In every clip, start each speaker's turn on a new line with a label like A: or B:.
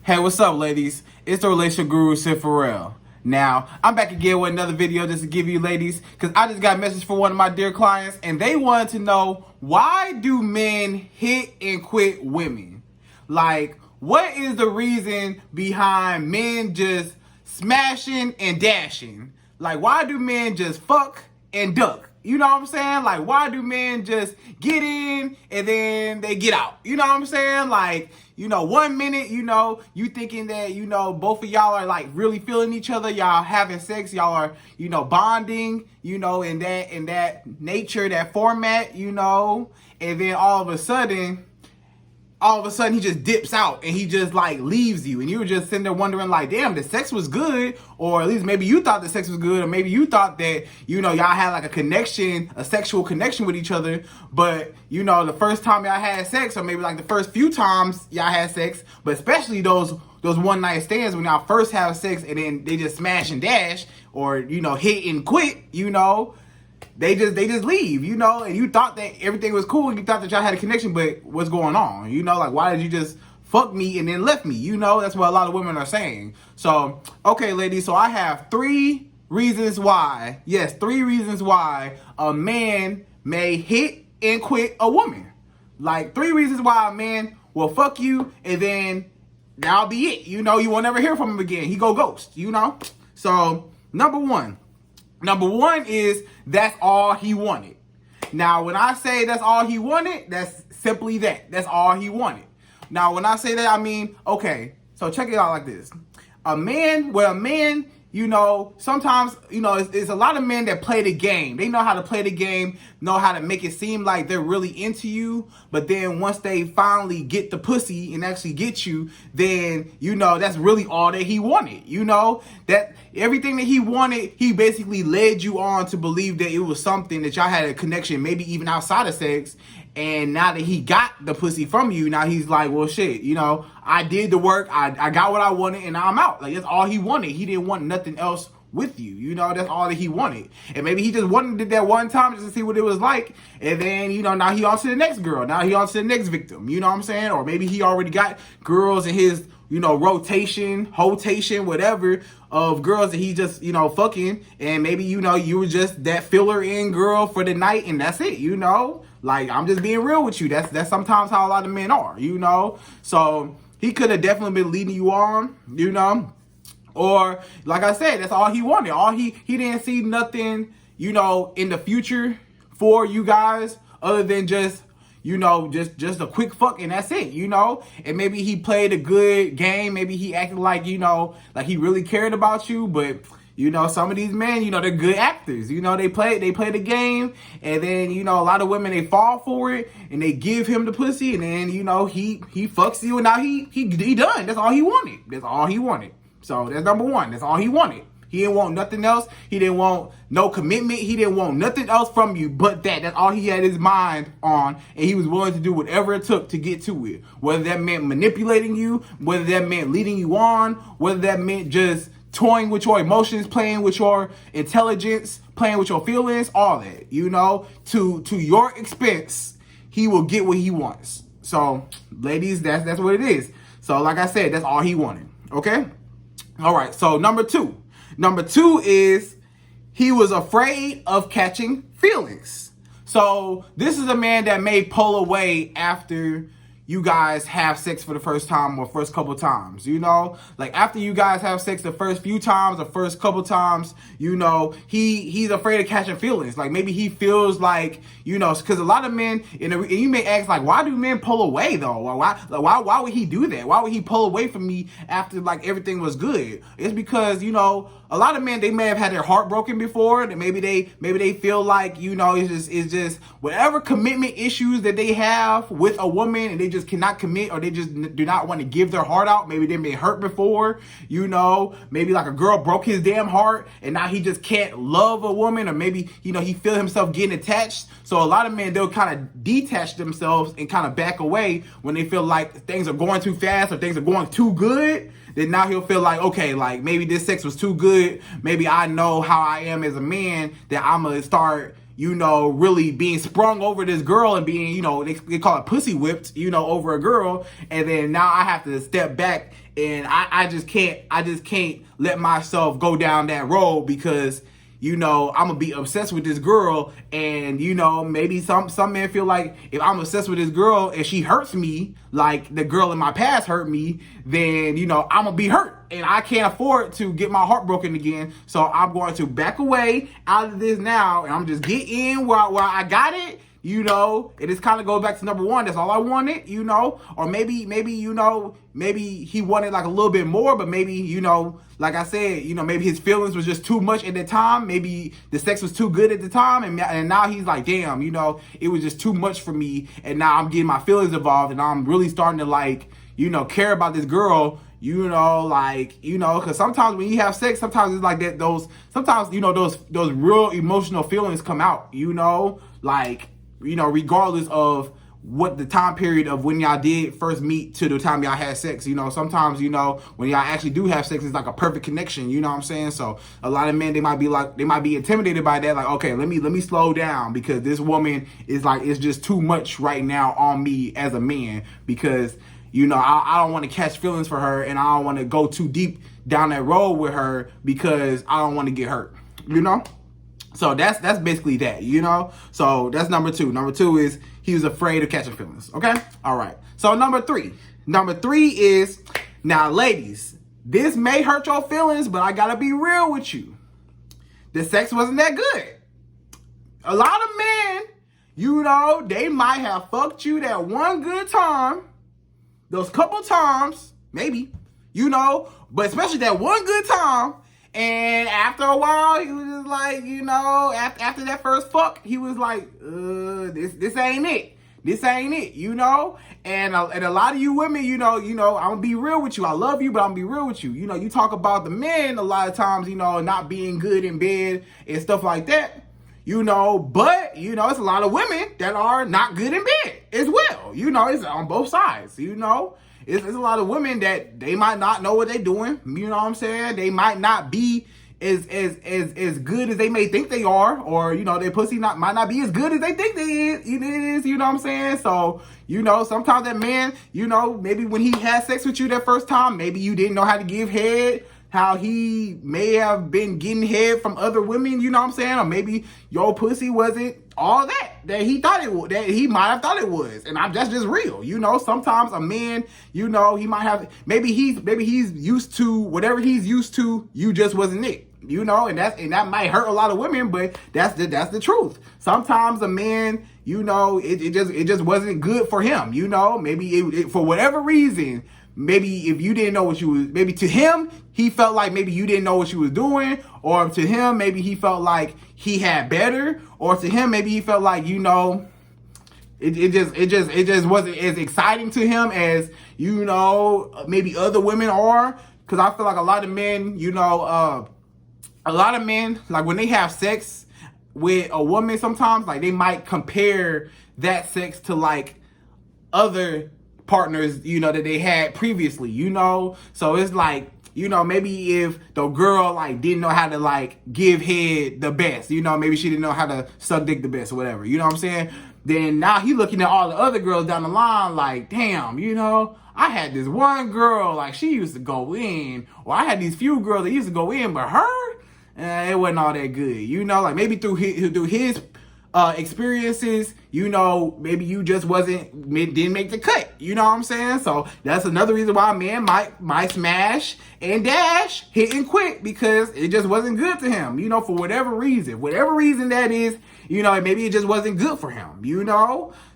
A: Hey, what's up, ladies? It's the relationship guru, Sid Farrell. Now, I'm back again with another video just to give you ladies, because I just got a message from one of my dear clients, and they wanted to know, why do men hit and quit women? Like, what is the reason behind men just smashing and dashing? Like, why do men just fuck and duck? You know what I'm saying? Like, why do men just get in and then they get out? You know what I'm saying? Like, 1 minute, you thinking that, both of y'all are like really feeling each other. Y'all having sex. Y'all are, bonding, in that nature, that format, and then all of a sudden he just dips out and he just like leaves you, and you were just sitting there wondering like, damn, the sex was good, or at least maybe you thought the sex was good, or maybe you thought that y'all had like a sexual connection with each other, but the first time y'all had sex, or maybe like the first few times y'all had sex, but especially those one night stands when y'all first have sex and then they just smash and dash, or hit and quit, they just leave, and you thought that everything was cool, and you thought that y'all had a connection, but what's going on? Like, why did you just fuck me and then left me? That's what a lot of women are saying. So, okay, ladies, so I have 3 reasons why, yes, 3 reasons why a man may hit and quit a woman. Like, 3 reasons why a man will fuck you, and then that'll be it. You won't never hear from him again. He go ghost, So, number one is that's all he wanted. Now, when I say that's all he wanted, that's simply that. That's all he wanted. Now, when I say that, I mean, okay, so check it out like this. A man, sometimes, it's a lot of men that play the game. They know how to play the game, know how to make it seem like they're really into you. But then once they finally get the pussy and actually get you, then, that's really all that he wanted. That everything that he wanted, he basically led you on to believe that it was something that y'all had a connection, maybe even outside of sex. And now that he got the pussy from you, now he's like, well, shit, I did the work. I got what I wanted, and now I'm out. Like, that's all he wanted. He didn't want nothing else with you. That's all that he wanted. And maybe he just wanted it that one time just to see what it was like. And then, now he on to the next girl. Now he on to the next victim. You know what I'm saying? Or maybe he already got girls in his, rotation, whatever, of girls that he just, fucking. And maybe, you were just that filler in girl for the night, and that's it, Like, I'm just being real with you. That's sometimes how a lot of men are, So he could have definitely been leading you on, Or, like I said, that's all he wanted. He didn't see nothing, in the future for you guys other than just, just a quick fuck, and that's it, And maybe he played a good game. Maybe he acted like, like he really cared about you, but some of these men, they're good actors. They play the game, and then, a lot of women, they fall for it, and they give him the pussy, and then, he fucks you, and now he done. That's all he wanted. That's all he wanted. So that's number one. That's all he wanted. He didn't want nothing else. He didn't want no commitment. He didn't want nothing else from you but that. That's all he had his mind on, and he was willing to do whatever it took to get to it. Whether that meant manipulating you, whether that meant leading you on, whether that meant just toying with your emotions, playing with your intelligence, playing with your feelings, all that, to your expense, he will get what he wants. So, ladies, that's what it is. So, like I said, that's all he wanted. Okay? All right. So, number two is he was afraid of catching feelings. So, this is a man that may pull away after you guys have sex for the first time or first couple times, like after you guys have sex the first few times, the first couple times, he's afraid of catching feelings. Like, maybe he feels like, because a lot of men, and you may ask, like, why do men pull away though? Why would he do that? Why would he pull away from me after like everything was good? It's because, a lot of men, they may have had their heart broken before, and maybe they feel like, it's just whatever commitment issues that they have with a woman, and they just cannot commit, or they just do not want to give their heart out. Maybe they've been hurt before, maybe like a girl broke his damn heart, and now he just can't love a woman, or maybe, he feel himself getting attached. So a lot of men, they'll kind of detach themselves and kind of back away when they feel like things are going too fast or things are going too good. Then now he'll feel like, okay, like maybe this sex was too good. Maybe I know how I am as a man, that I'm going to start, really being sprung over this girl and being, they call it pussy whipped, over a girl. And then now I have to step back, and I just can't let myself go down that road, because I'm gonna be obsessed with this girl. And maybe some men feel like if I'm obsessed with this girl and she hurts me like the girl in my past hurt me, then I'm gonna be hurt, and I can't afford to get my heart broken again. So I'm going to back away out of this now, and I'm just get in where I got it. It just kind of goes back to number one. That's all I wanted, or maybe he wanted like a little bit more, but maybe, like I said, maybe his feelings was just too much at the time. Maybe the sex was too good at the time. And now he's like, damn, it was just too much for me. And now I'm getting my feelings involved, and I'm really starting to care about this girl, because sometimes when you have sex, sometimes it's like that, those real emotional feelings come out, regardless of what the time period of when y'all did first meet to the time y'all had sex. Sometimes, when y'all actually do have sex, it's like a perfect connection, you know what I'm saying? So a lot of men, they might be intimidated by that, like, okay, let me slow down, because this woman is like, it's just too much right now on me as a man, because I don't want to catch feelings for her, and I don't want to go too deep down that road with her, because I don't want to get hurt, So that's basically that, So that's number two. Number two is he was afraid of catching feelings. Okay? All right. So number three. Number three is, now ladies, this may hurt your feelings, but I gotta be real with you. The sex wasn't that good. A lot of men, they might have fucked you that one good time, those couple times, maybe, but especially that one good time. And after a while, he was just like, after that first fuck, he was like, this ain't it. This ain't it, And a lot of you women, I'm gonna be real with you. I love you, but I'm gonna be real with you. You talk about the men a lot of times, not being good in bed and stuff like that. But, it's a lot of women that are not good in bed as well. It's on both sides, It's a lot of women that they might not know what they're doing. You know what I'm saying? They might not be as good as they may think they are, or their pussy might not be as good as they think it is. You know what I'm saying? So sometimes that man, maybe when he had sex with you that first time, maybe you didn't know how to give head, how he may have been getting head from other women. You know what I'm saying? Or maybe your pussy wasn't all that he thought it was, that he might have thought it was. And that's just real. Sometimes a man, he might have, maybe he's used to whatever he's used to, you just wasn't it. And that might hurt a lot of women, but that's the truth. Sometimes a man, it just wasn't good for him. Maybe it for whatever reason. Maybe if you didn't know what you was, maybe to him, he felt like maybe you didn't know what you was doing, or to him, maybe he felt like he had better, or to him, maybe he felt like, it just wasn't as exciting to him as, maybe other women are. Cause I feel like a lot of men, like when they have sex with a woman, sometimes like they might compare that sex to like other partners, that they had previously, so it's like, maybe if the girl like didn't know how to like give head the best, maybe she didn't know how to suck dick the best or whatever, you know what I'm saying? Then now he looking at all the other girls down the line like, damn, I had this one girl, like she used to go in, or I had these few girls that used to go in, but her, it wasn't all that good, like maybe through his experiences, maybe you just didn't make the cut, you know what I'm saying? So that's another reason why a man might smash and dash, hit and quit, because it just wasn't good to him, for whatever reason that is, maybe it just wasn't good for him,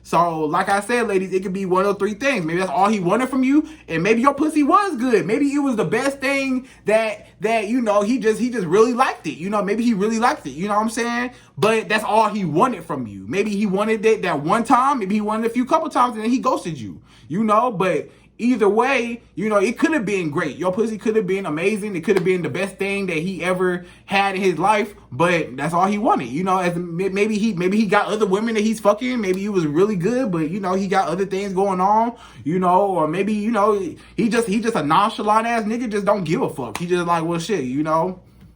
A: So like I said, ladies, it could be one of three things. Maybe that's all he wanted from you, and maybe your pussy was good. Maybe it was the best thing that he just really liked it. Maybe he really liked it. You know what I'm saying? But that's all he wanted from you. Maybe he wanted it that one time. Maybe he wanted it a few couple times, and then he ghosted you. But either way, it could have been great. Your pussy could have been amazing. It could have been the best thing that he ever had in his life, but that's all he wanted. As maybe he got other women that he's fucking. Maybe it was really good, but he got other things going on, or maybe, he just a nonchalant ass nigga, just don't give a fuck. He just like, well shit,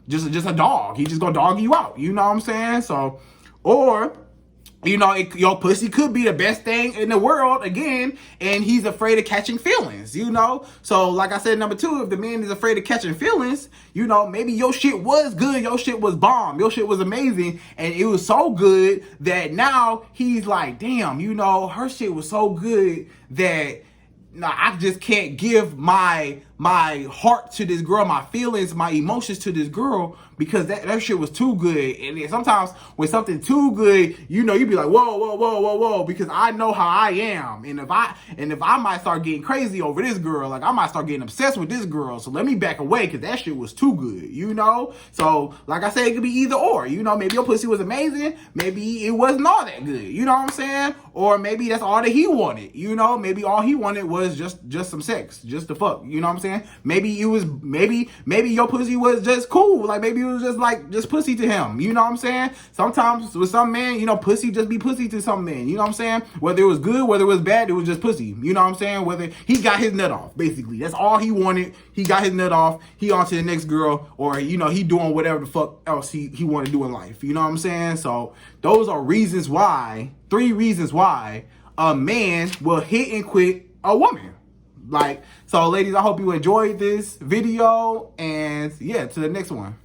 A: just a dog. He just gonna dog you out. You know what I'm saying? So Or, you know, your pussy could be the best thing in the world again, and he's afraid of catching feelings, you know? So, like I said, number two, if the man is afraid of catching feelings, you know, maybe your shit was good, your shit was bomb, your shit was amazing, and it was so good that now he's like, damn, you know, her shit was so good that I just can't give my heart to this girl, my feelings, my emotions to this girl, because that shit was too good. And then sometimes when something too good, you know, you be like, whoa, because I know how I am. And if I might start getting crazy over this girl, like I might start getting obsessed with this girl. So let me back away, because that shit was too good, you know? So like I said, it could be either or, you know, maybe your pussy was amazing, maybe it wasn't all that good, you know what I'm saying? Or maybe that's all that he wanted, you know? Maybe all he wanted was just some sex, just to fuck, you know what I'm saying? Maybe it was, maybe your pussy was just cool, like maybe it was just pussy to him, you know what I'm saying? Sometimes with some men, you know, pussy just be pussy to some men, you know what I'm saying? Whether it was good, whether it was bad, it was just pussy, you know what I'm saying? Whether he got his nut off, basically, that's all he wanted. He got his nut off, he on to the next girl, or, you know, he doing whatever the fuck else he want to do in life, you know what I'm saying? So those are reasons why, 3 reasons why a man will hit and quit a woman. Like, so ladies, I hope you enjoyed this video, and yeah, to the next one.